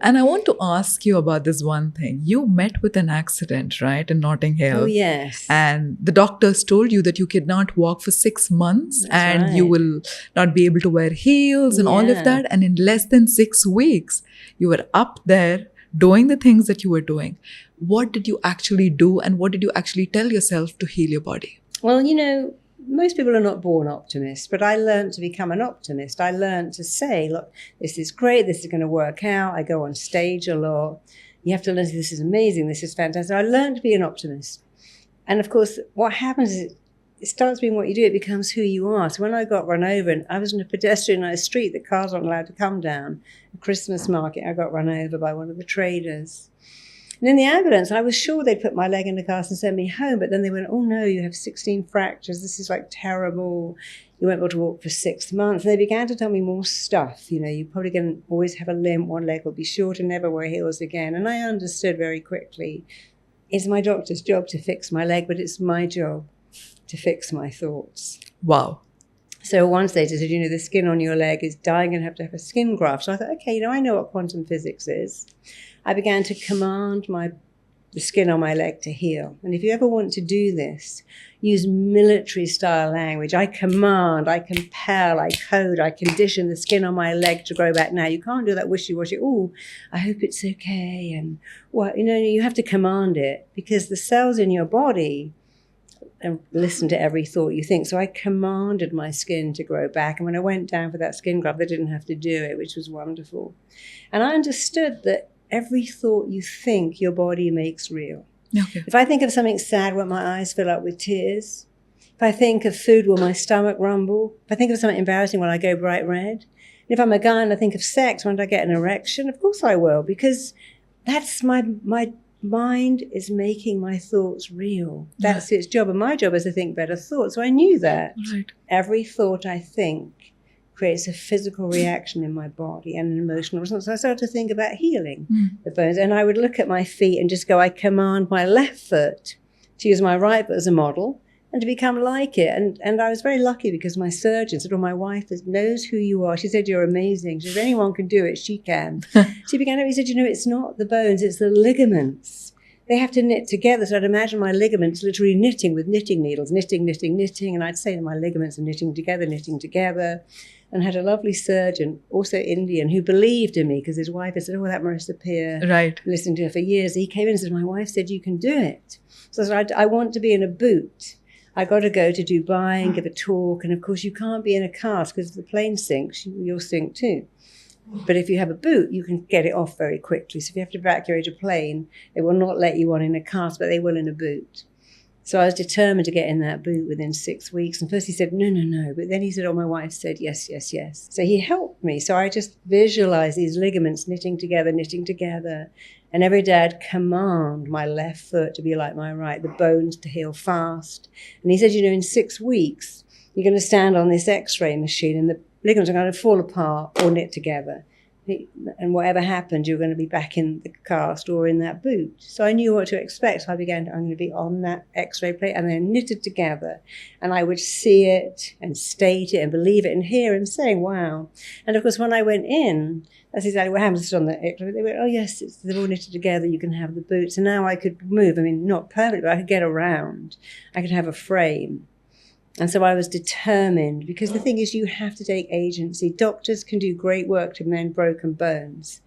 And I want to ask you about this one thing. You met with an accident, right, in Notting Oh, Hill. yes. And the doctors told you that you cannot walk for 6 months That's and you right. will not be able to wear heels and all of Yeah. that. And in less than 6 weeks, you were up there doing the things that you were doing. What did you actually do and what did you actually tell yourself to heal your body? Well, most people are not born optimists, but I learned to become an optimist. I learned to say, look, this is great. This is going to work out. I go on stage a lot. You have to learn, this is amazing. This is fantastic. I learned to be an optimist. And of course, what happens is it starts being what you do. It becomes who you are. So when I got run over, and I was in a pedestrianised street that cars aren't allowed to come down, a Christmas market, I got run over by one of the traders. And in the ambulance, I was sure they'd put my leg in the cast and send me home. But then they went, oh, no, you have 16 fractures. This is like terrible. You won't be able to walk for 6 months. And they began to tell me more stuff. You're probably going to always have a limp. One leg will be short and never wear heels again. And I understood very quickly, it's my doctor's job to fix my leg, but it's my job to fix my thoughts. Wow. So once they said, the skin on your leg is dying and have to have a skin graft. So I thought, okay, I know what quantum physics is. I began to command the skin on my leg to heal. And if you ever want to do this, use military style language. I command, I compel, I code, I condition the skin on my leg to grow back now. You can't do that wishy-washy, oh, I hope it's okay. And you have to command it because the cells in your body and listen to every thought you think. So I commanded my skin to grow back. And when I went down for that skin graft, they didn't have to do it, which was wonderful. And I understood that every thought you think, your body makes real. Okay. If I think of something sad, will my eyes fill up with tears? If I think of food, will my stomach rumble? If I think of something embarrassing, will I go bright red? And if I'm a guy and I think of sex, won't I get an erection? Of course I will, because that's my mind is making my thoughts real. That's its job. And my job is to think better thoughts. So I knew that. Right. Every thought I think creates a physical reaction in my body and an emotional response. So I started to think about healing the bones. And I would look at my feet and just go, I command my left foot to use my right foot as a model and to become like it. And I was very lucky because my surgeon said, my wife knows who you are. She said, you're amazing. She said, if anyone can do it, she can. She began to, he said, it's not the bones, it's the ligaments. They have to knit together. So I'd imagine my ligaments literally knitting with knitting needles, knitting. And I'd say that my ligaments are knitting together. And had a lovely surgeon, also Indian, who believed in me because his wife had said, that Marisa Peer. Right. Listening to her for years. He came in and said, my wife said, you can do it. So I said, I want to be in a boot. I got to go to Dubai and give a talk. And of course, you can't be in a cast because if the plane sinks, you'll sink too. But if you have a boot, you can get it off very quickly. So if you have to evacuate a plane, they will not let you on in a cast, but they will in a boot. So I was determined to get in that boot within 6 weeks. And first he said, no. But then he said, my wife said, yes. So he helped me. So I just visualized these ligaments knitting together. And every day I'd command my left foot to be like my right, the bones to heal fast. And he said, in 6 weeks, you're going to stand on this x-ray machine and the ligaments are going to fall apart or knit together. And whatever happened, you're going to be back in the cast or in that boot. So I knew what to expect. So I'm going to be on that x-ray plate and then knitted together. And I would see it and state it and believe it and hear him saying, wow. And of course, when I went in, that's exactly what happens on the x-ray. They went, oh yes, they're all knitted together. You can have the boot. So now I could move. Not perfectly, but I could get around. I could have a frame. And so I was determined, because the thing is, you have to take agency. Doctors can do great work to mend broken bones,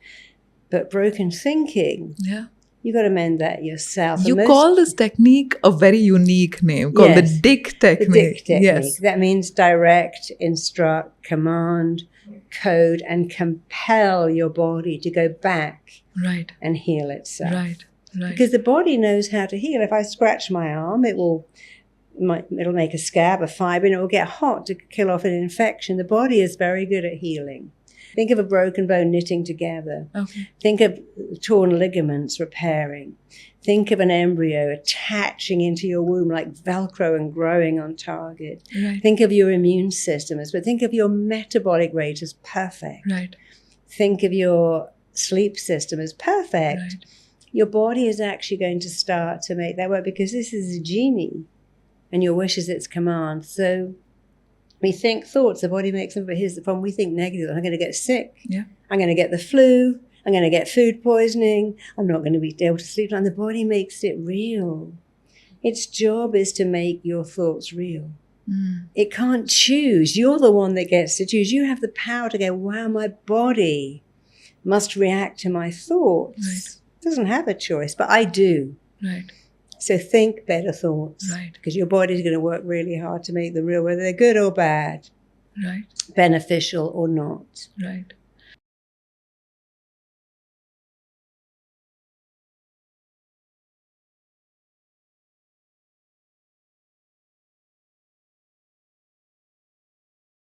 but broken thinking, you got to mend that yourself. You call this technique a very unique name called the DIC technique. The DIC technique. Yes. That means direct, instruct, command, code, and compel your body to go back and heal itself. Right. Because the body knows how to heal. If I scratch my arm, it'll make a scab, a fibre, and it will get hot to kill off an infection. The body is very good at healing. Think of a broken bone knitting together. Okay. Think of torn ligaments repairing. Think of an embryo attaching into your womb like Velcro and growing on target. Right. Think of your immune system but think of your metabolic rate as perfect. Right. Think of your sleep system as perfect. Right. Your body is actually going to start to make that work because this is a genie. And your wish is its command. So we think thoughts, the body makes them, but here's the problem. We think negative. I'm going to get sick. Yeah. I'm going to get the flu. I'm going to get food poisoning. I'm not going to be able to sleep. And the body makes it real. Its job is to make your thoughts real. It can't choose. You're the one that gets to choose. You have the power to go, wow, my body must react to my thoughts. Right. It doesn't have a choice, but I do. Right. So think better thoughts. Right. Because your body's going to work really hard to make them real, whether they're good or bad, Right. beneficial or not. Right.